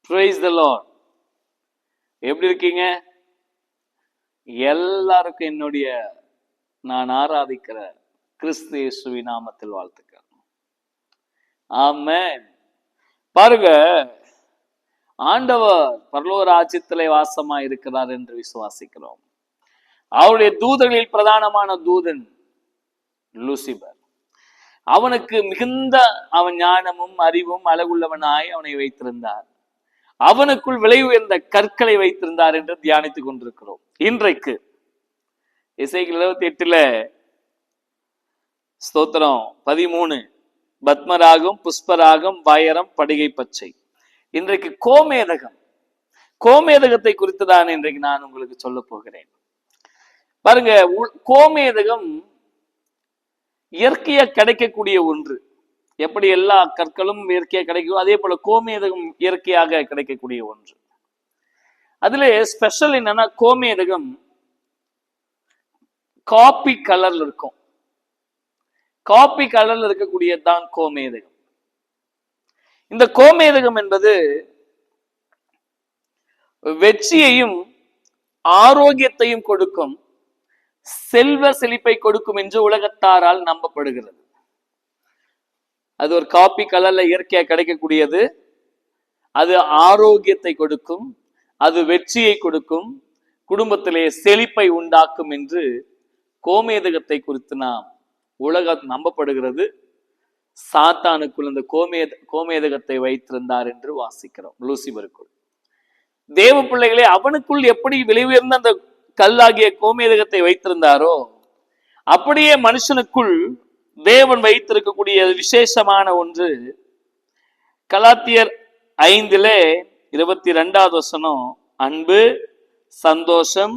Praise the Lord. எப்படி இருக்கீங்க? எல்லாருக்கும் என்னுடைய நான் ஆராதிக்கிற கிறிஸ்து இயேசுவின் நாமத்தில் வாழ்த்துக்கள். ஆமென். பாருங்க, ஆண்டவர் பரலோக ராஜ்யத்திலே வாசமா இருக்கிறார் என்று விசுவாசிக்கிறோம். அவருடைய தூதர்களில் பிரதானமான தூதன் லூசிபர். அவனுக்கு மிகுந்த அவன் ஞானமும் அறிவும் அழகுள்ளவனாய் அவனை வைத்திருந்தார். அவனுக்குள் விலை உயர்ந்த கற்களை வைத்திருந்தார் என்று தியானித்துக் கொண்டிருக்கிறோம். இன்றைக்கு எசேக்கியேல் 28 ஸ்தோத்திரம் 13 பத்மராகம், புஷ்பராகம், வயரம், படிகை பச்சை. இன்றைக்கு கோமேதகத்தை குறித்து தான் இன்றைக்கு நான் உங்களுக்கு சொல்ல போகிறேன். பாருங்க, கோமேதகம் இயற்கையா கிடைக்கக்கூடிய ஒன்று. எப்படி எல்லா கற்களும் இயற்கையாக கிடைக்கும், அதே போல கோமேதகம் இயற்கையாக கிடைக்கக்கூடிய ஒன்று. அதுல ஸ்பெஷல் என்னன்னா, கோமேதகம் காப்பி கலர்ல இருக்கும். காப்பி கலர்ல இருக்கக்கூடியதுதான் கோமேதகம். இந்த கோமேதகம் என்பது வெற்றியையும் ஆரோக்கியத்தையும் கொடுக்கும், செல்வ செழிப்பை கொடுக்கும் என்று உலகத்தாரால் நம்பப்படுகிறது. அது ஒரு காப்பி கலர்ல இயற்கையா கிடைக்கக்கூடியது. அது ஆரோக்கியத்தை கொடுக்கும், அது வெற்றியை கொடுக்கும், குடும்பத்திலே செழிப்பை உண்டாக்கும் என்று கோமேதகத்தை குறித்து நாம் உலகம் நம்பப்படுகிறது. சாத்தானுக்குள் இந்த கோமேதகத்தை வைத்திருந்தார் என்று வாசிக்கிறோம். லூசிபருக்குள் தேவ பிள்ளைகளே, அவனுக்குள் எப்படி விலை உயர்ந்த அந்த கல்லாகிய கோமேதகத்தை வைத்திருந்தாரோ, அப்படியே மனுஷனுக்குள் தேவன் வைத்திருக்கக்கூடிய விசேஷமான ஒன்று. கலாத்தியர் 5:22 அன்பு, சந்தோஷம்,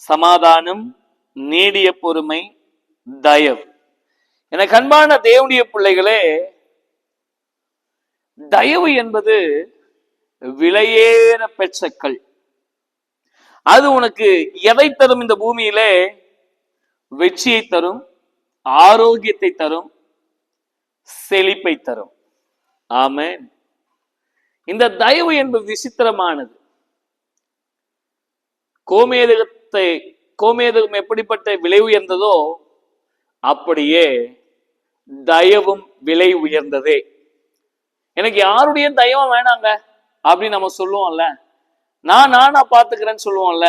சமாதானம், நீடிய பொறுமை, தயவு. எனக்கு அன்பான தேவனுடைய பிள்ளைகளே, தயவு என்பது விலையேற பெற்ற கல். அது உனக்கு எதை தரும்? இந்த பூமியிலே வெற்றியை தரும், ஆரோக்கியத்தை தரும், செழிப்பை தரும். ஆமென். இந்த தயவு என்பது விசித்திரமானது. கோமேதகம் எப்படிப்பட்ட விலை உயர்ந்ததோ, அப்படியே தயவும் விலை உயர்ந்ததே. எனக்கு யாருடைய தயவும் வேணாங்க அப்படின்னு நம்ம சொல்லுவோம்ல, நானா பாத்துக்கிறேன்னு சொல்லுவோம்ல,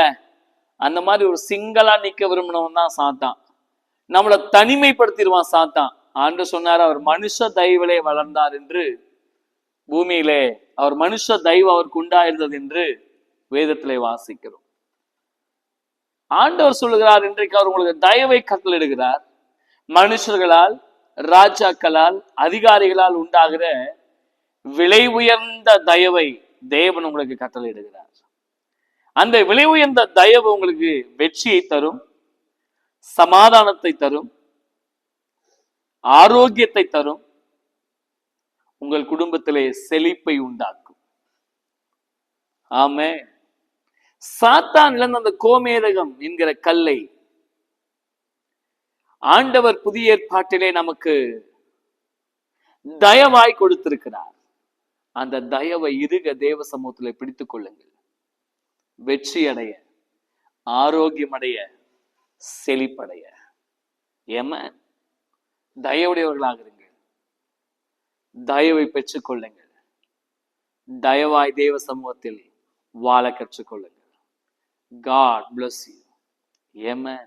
அந்த மாதிரி ஒரு சிங்களா நிக்க விரும்பினவன் தான் சாத்தான். நம்மளை தனிமைப்படுத்திடுவான் சாத்தான். ஆண்டவர் சொன்னார், அவர் மனுஷ தயவிலே வளர்ந்தார் என்று. பூமியிலே அவர் மனுஷ தயவு அவருக்கு உண்டாயிருந்தது என்று வேதத்திலே வாசிக்கிறோம். ஆண்டவர் சொல்லுகிறார், இன்றைக்கு அவர் உங்களுக்கு தயவை கட்டளிடுகிறார். மனுஷர்களால், ராஜாக்களால், அதிகாரிகளால் உண்டாகிற விலை உயர்ந்த தயவை தேவன் உங்களுக்கு கட்டளையிடுகிறார். அந்த விலை உயர்ந்த தயவு உங்களுக்கு வெற்றியை தரும், சமாதானத்தை தரும், ஆரோக்கியத்தை தரும், உங்கள் குடும்பத்திலே செழிப்பை உண்டாக்கும். ஆமென். சாத்தான் இழந்த அந்த கோமேதகம் என்கிற கல்லை ஆண்டவர் புதிய ஏற்பாட்டிலே நமக்கு தயவாய் கொடுத்திருக்கிறார். அந்த தயவை இருக தேவ சமூகத்திலே பிடித்துக் கொள்ளுங்கள். வெற்றி அடைய, ஆரோக்கியம் அடைய, செழிப்படைய. ஏமன். தயவுடையவர்களாக இருங்கள். தயவை பெற்றுக் கொள்ளுங்கள். தயவாய் தேவ சமூகத்தில் வாழ கற்றுக்கொள்ளுங்கள். God bless you. Amen.